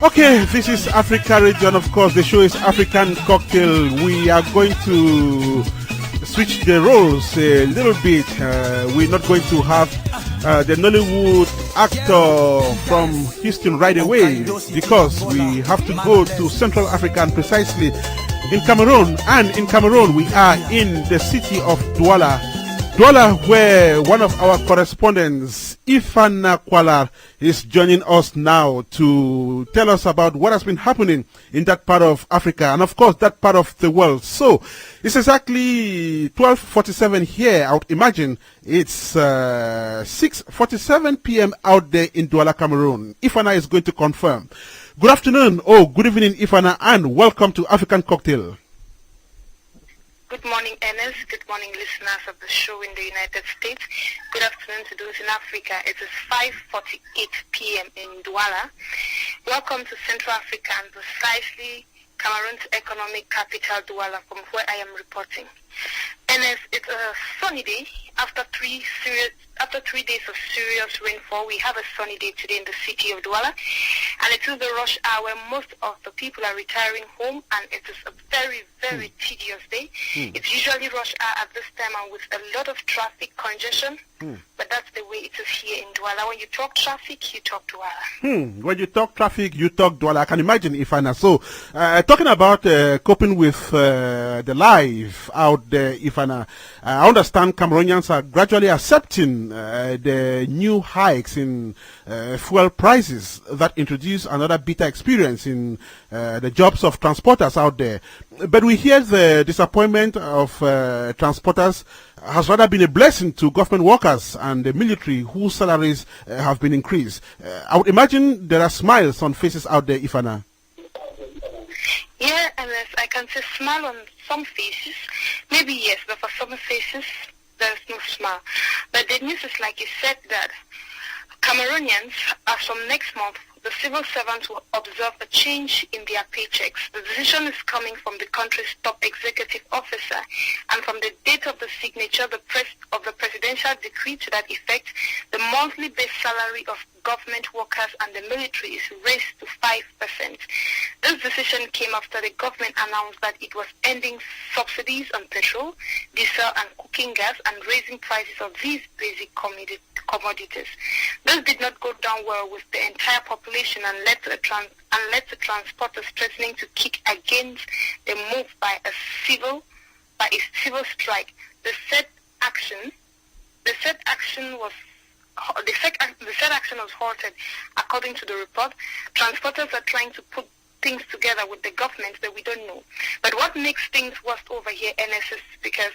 Okay, this is Africa region. Of course, the show is African Cocktail. We are going to switch the roles a little bit. We're not going to have the Nollywood actor from Houston right away because we have to go to Central Africa and precisely in Cameroon. And in Cameroon, we are in the city of Douala. Douala, where one of our correspondents, Ifaana Qualar, is joining us now to tell us about what has been happening in that part of Africa and, of course, that part of the world. So, it's exactly 12:47 here. I would imagine it's 6:47 p.m. out there in Douala, Cameroon. Ifaana is going to confirm. Good afternoon, good evening, Ifaana, and welcome to African Cocktail. Good morning, Ernest. Good morning, listeners of the show in the United States. Good afternoon to those in Africa. It is 5:48 p.m. in Douala. Welcome to Central Africa and precisely Cameroon's economic capital, Douala, from where I am reporting. Ernest, it's a sunny day. After 3 days of serious rainfall, we have a sunny day today in the city of Douala. And it is the rush hour where most of the people are retiring home, and it is a very, very tedious day. It's usually rush hour at this time and with a lot of traffic congestion. But that's the way it is here in Douala. When you talk traffic, you talk Douala. When you talk traffic, you talk Douala. I can imagine, Ifaana. So, talking about coping with the life out there, Ifaana, I understand Cameroonians are gradually accepting the new hikes in fuel prices that introduce another bitter experience in the jobs of transporters out there. But we hear the disappointment of transporters has rather been a blessing to government workers and the military whose salaries have been increased. I would imagine there are smiles on faces out there, Ifaana. Yeah, and I can say smile on some faces. Maybe yes, but for some faces, there's no smile. But the news is like you said that Cameroonians, as from next month, the civil servants will observe a change in their paychecks. The decision is coming from the country's top executive officer, and from the date of the signature of the presidential decree to that effect, the monthly base salary of government workers and the military is raised to 5%. This decision came after the government announced that it was ending subsidies on petrol, diesel, and cooking gas and raising prices of these basic commodities. This did not go down well with the entire population and led to transporters threatening to kick against the move by a civil strike. The said action was halted. According to the report, transporters are trying to put things together with the government that we don't know. But what makes things worse over here, Ernest, is because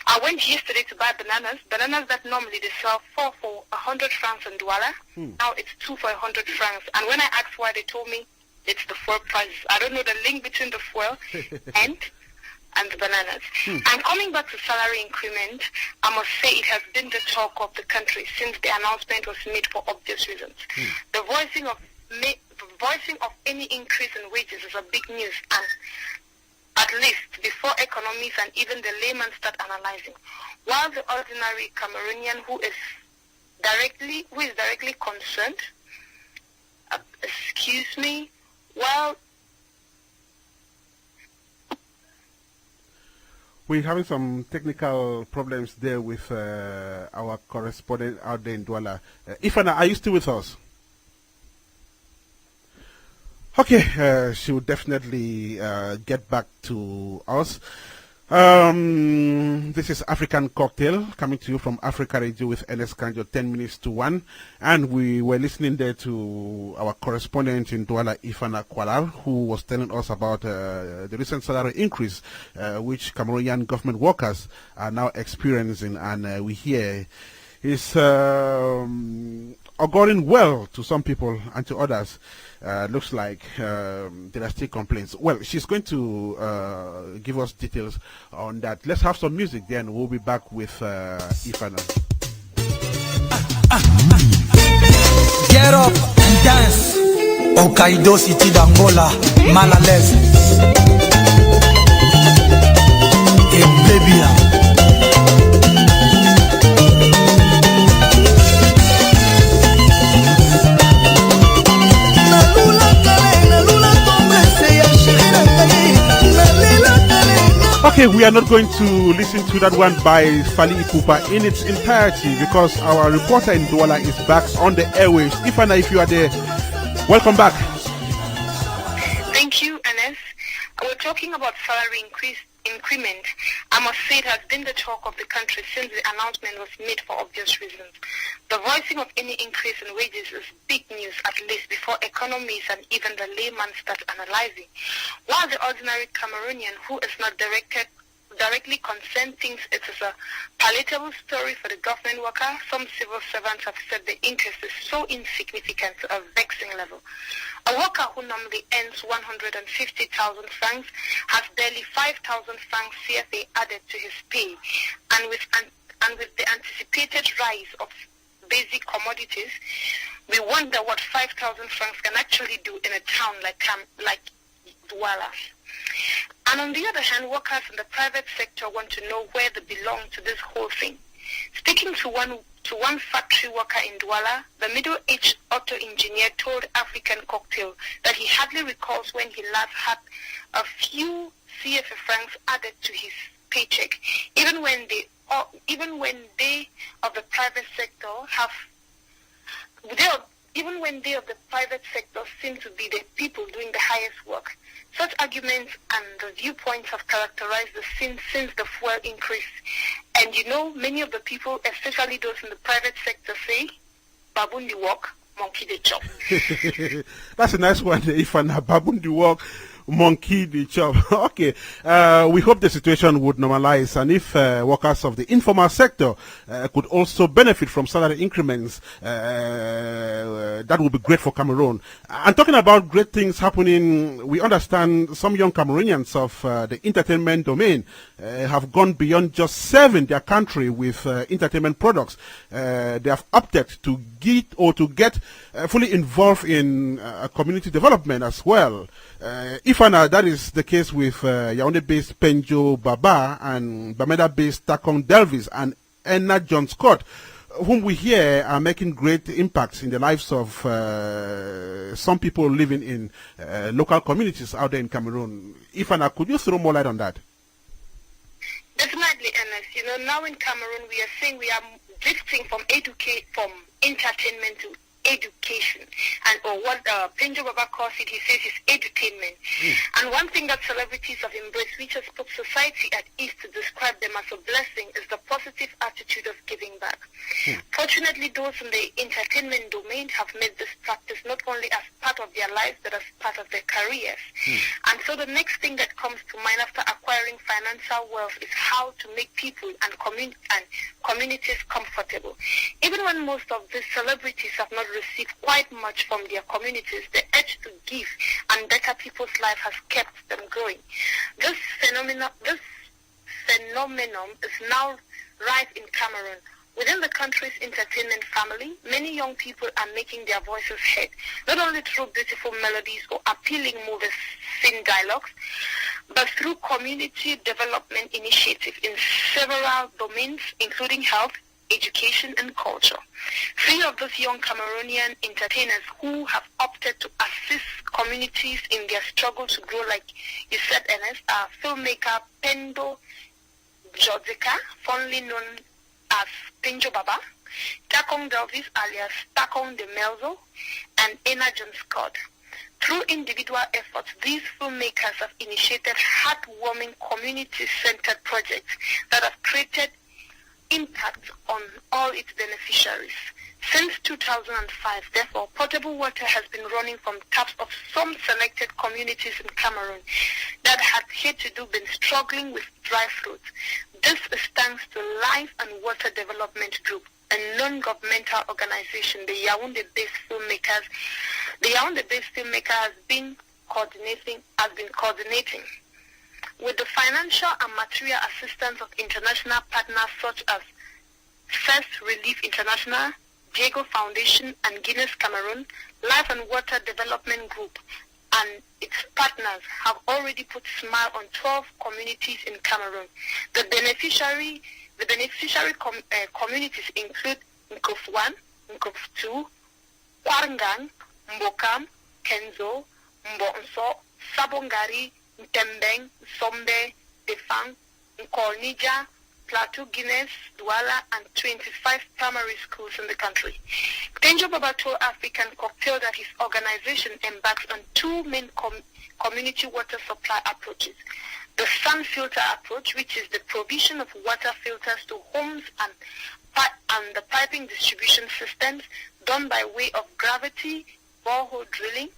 I went yesterday to buy bananas that normally they sell 4 for 100 francs in Douala. Now it's 2 for 100 francs. And when I asked why, they told me it's the fuel prices. I don't know the link between the fuel and the bananas. And coming back to salary increment, I must say it has been the talk of the country since the announcement was made for obvious reasons. The voicing of any increase in wages is a big news, and at least before economists and even the layman start analyzing. While the ordinary Cameroonian who is directly concerned, we're having some technical problems there with our correspondent out there in Douala. Ifaana, are you still with us? Okay, she will definitely get back to us. This is African Cocktail coming to you from Africa Radio with Ernest Kanjo, 10 minutes to 1. And we were listening there to our correspondent in Douala, Ifaana Qualar, who was telling us about the recent salary increase which Cameroonian government workers are now experiencing. And we hear is auguring well to some people and to others. Looks like there are still complaints. Well, she's going to give us details on that. Let's have some music, then we'll be back with Ifaana. Get up and dance. Okaido City d'Angola, mal à l'aise. Et baby. Nalula kale Okay, we are not going to listen to that one by Fali Ipupa in its entirety because our reporter in Douala is back on the airwaves. Ifaana, if you are there, welcome back. Thank you, Ernest. We're talking about salary increment. I must say it has been the talk of the country since the announcement was made for obvious reasons. The voicing of any increase in wages is big news, at least before economists and even the layman start analyzing. While the ordinary Cameroonian who is not directly concerned thinks it is a palatable story for the government worker, some civil servants have said the increase is so insignificant to a vexing level. A worker who normally earns 150,000 francs has barely 5,000 francs CFA added to his pay, and with the anticipated rise of basic commodities, we wonder what 5,000 francs can actually do in a town like Douala. And on the other hand, workers in the private sector want to know where they belong to this whole thing. Speaking to one factory worker in Douala, the middle-aged auto engineer told African Cocktail that he hardly recalls when he last had a few CFA francs added to his paycheck, even when they of the private sector seem to be the people doing the highest work. Such arguments and the viewpoints have characterized the scene since the fuel increase. And you know, many of the people, especially those in the private sector, say, "Baboon the walk, monkey the chop." That's a nice one, Ifaana. Baboon the walk, monkey the chop. Okay, we hope the situation would normalize, and if workers of the informal sector could also benefit from salary increments, that would be great for Cameroon. And talking about great things happening, we understand some young Cameroonians of the entertainment domain have gone beyond just serving their country with entertainment products. They have opted to get fully involved in community development as well. Ifaana, that is the case with Yaoundé-based Kanjo Baba and Bamenda-based Takong Delvis and Enna John Scott, whom we hear are making great impacts in the lives of some people living in local communities out there in Cameroon. Ifaana, could you throw more light on that? Definitely, Ernest. You know, now in Cameroon, we are saying we are drifting from entertainment to education, and or what Kanjo Baba calls it, he says is edutainment. And one thing that celebrities have embraced, which has put society at ease to describe them as a blessing, is the positive attitude of giving back. Fortunately, those in the entertainment domain have made this practice not only as part of their lives, but as part of their careers. And so the next thing that comes to mind after acquiring financial wealth is how to make people and communities comfortable. Even when most of these celebrities have not received quite much from their communities, the urge to give and better people's life has kept them going. This phenomenon is now rife in Cameroon. Within the country's entertainment family, many young people are making their voices heard, not only through beautiful melodies or appealing movies, scene dialogues, but through community development initiatives in several domains, including health, education, and culture. Three of those young Cameroonian entertainers who have opted to assist communities in their struggle to grow, like you said, Ernest, are filmmaker Pendo Jodzika, fondly known as Kanjo Baba, Takong Delvis alias Takong de Melzo, and Enna John Scott. Through individual efforts, these filmmakers have initiated heartwarming community-centered projects that have created impact on all its beneficiaries. Since 2005, therefore, potable water has been running from taps of some selected communities in Cameroon that had hitherto been struggling with dry fruits. This is thanks to Life and Water Development Group, a non-governmental organization. The Yaoundé-based filmmaker has been coordinating with the financial and material assistance of international partners such as First Relief International, Diego Foundation, and Guinness Cameroon. Life and Water Development Group and its partners have already put smile on 12 communities in Cameroon. The beneficiary communities include Nkof 1, Nkof 2, Kwarngang, Mbokam, Kenzo, Mbonso, Sabongari, Ntembeng, Sombe, Defang, Nija, Plateau, Guinness, Douala, and 25 primary schools in the country. Kanjo Babato African Cocktail, that his organization embarks on two main community water supply approaches. The sun filter approach, which is the provision of water filters to homes and the piping distribution systems done by way of gravity borehole drilling.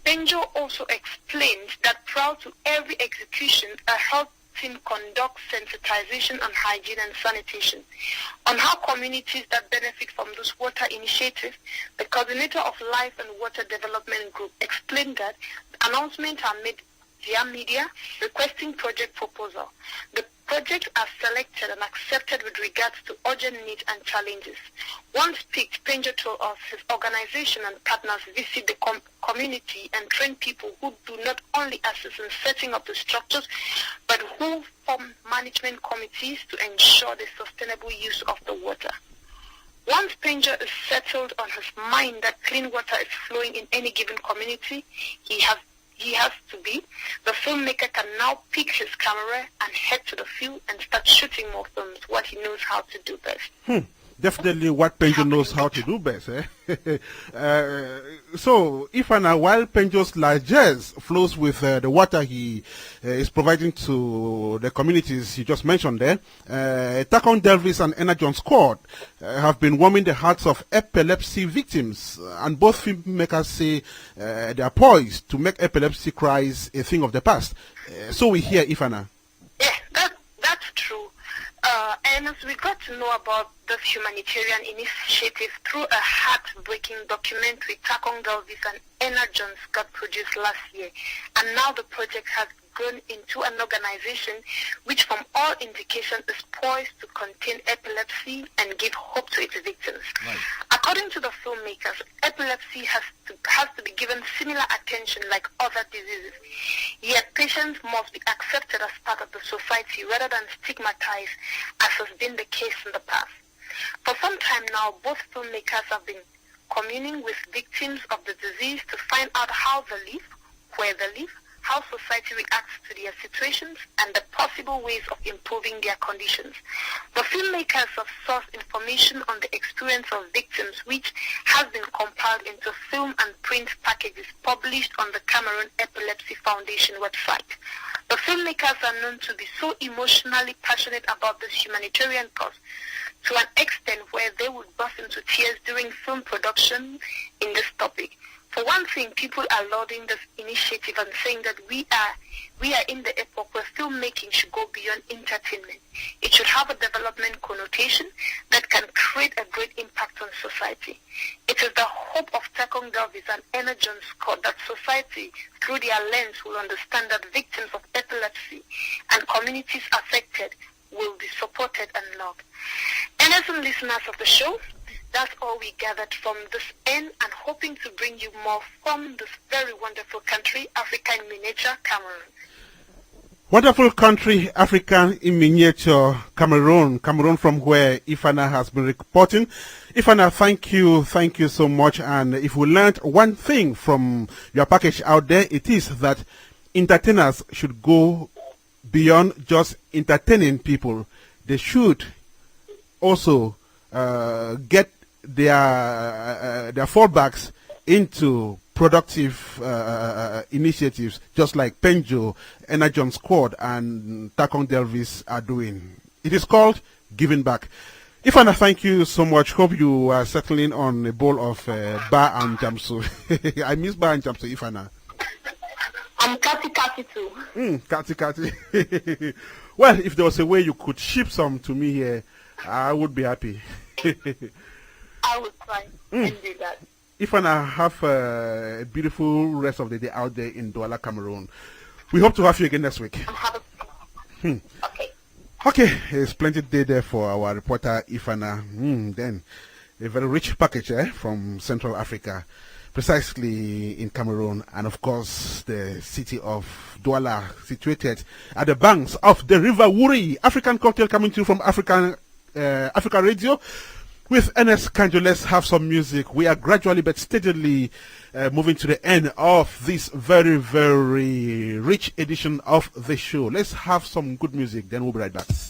Kanjo also explains that prior to every execution, a health team conducts sensitization on hygiene and sanitation. On how communities that benefit from this water initiative, the coordinator of Life and Water Development Group explained that announcements are made via media requesting project proposal. The projects are selected and accepted with regards to urgent needs and challenges. Once picked, Kanjo told us his organization and partners visit the community and train people who do not only assist in setting up the structures, but who form management committees to ensure the sustainable use of the water. Once Kanjo is settled on his mind that clean water is flowing in any given community, he has to be, the filmmaker can now pick his camera and head to the field and start shooting more films, what he knows how to do best. Definitely what Kanjo knows how to do best. So, Ifaana, while Kanjo's largesse flows with the water he is providing to the communities you just mentioned there, Takon Delvis and Energon Squad have been warming the hearts of epilepsy victims, and both filmmakers say they are poised to make epilepsy cries a thing of the past. So we hear Ifaana. Yeah, that's true. And as we got to know about this humanitarian initiative through a heartbreaking documentary Takong Delvis and Energon Scott produced last year, and now the project has grown into an organization which from all indications is poised to contain epilepsy and give hope to its victims. Right. According to the filmmakers, epilepsy has to be given similar attention like other diseases, yet patients must be accepted as part of the society rather than stigmatized as has been the case in the past. For some time now, both filmmakers have been communing with victims of the disease to find out how they live, where they live, how society reacts to their situations, and the possible ways of improving their conditions. The filmmakers have sourced information on the experience of victims, which has been compiled into film and print packages published on the Cameroon Epilepsy Foundation website. The filmmakers are known to be so emotionally passionate about this humanitarian cause, to an extent where they would burst into tears during film production in this topic. For one thing, people are lauding this initiative and saying that we are in the epoch where filmmaking should go beyond entertainment. It should have a development connotation that can create a great impact on society. It is the hope of Takong Delvis and Energon Scott that society, through their lens, will understand that victims of epilepsy and communities affected will be supported and loved. Innocent listeners of the show, that's all we gathered from this end, and hoping to bring you more from this very wonderful country, Africa in miniature, Cameroon. Wonderful country, Africa in miniature, Cameroon. Cameroon, from where Ifaana has been reporting. Ifaana, thank you so much. And if we learned one thing from your package out there, it is that entertainers should go beyond just entertaining people. They should also get their fallbacks into productive initiatives, just like Kanjo, Energon Squad, and Takong Delvis are doing. It is called giving back. Ifaana, thank you so much. Hope you are settling on a bowl of bar and jamsu. I miss bar and jamsu, Ifaana. I'm Kati too. Kati. Well, if there was a way you could ship some to me here, I would be happy. I will try and do that. Ifaana, have a beautiful rest of the day out there in Douala, Cameroon. We hope to have you again next week. Okay. Okay, a splendid day there for our reporter Ifaana. Then, a very rich package from Central Africa, precisely in Cameroon, and of course the city of Douala, situated at the banks of the River Wuri. African cocktail coming to you from Africa Radio. With Ernest Kanjo, let's have some music. We are gradually but steadily moving to the end of this very, very rich edition of the show. Let's have some good music, then we'll be right back.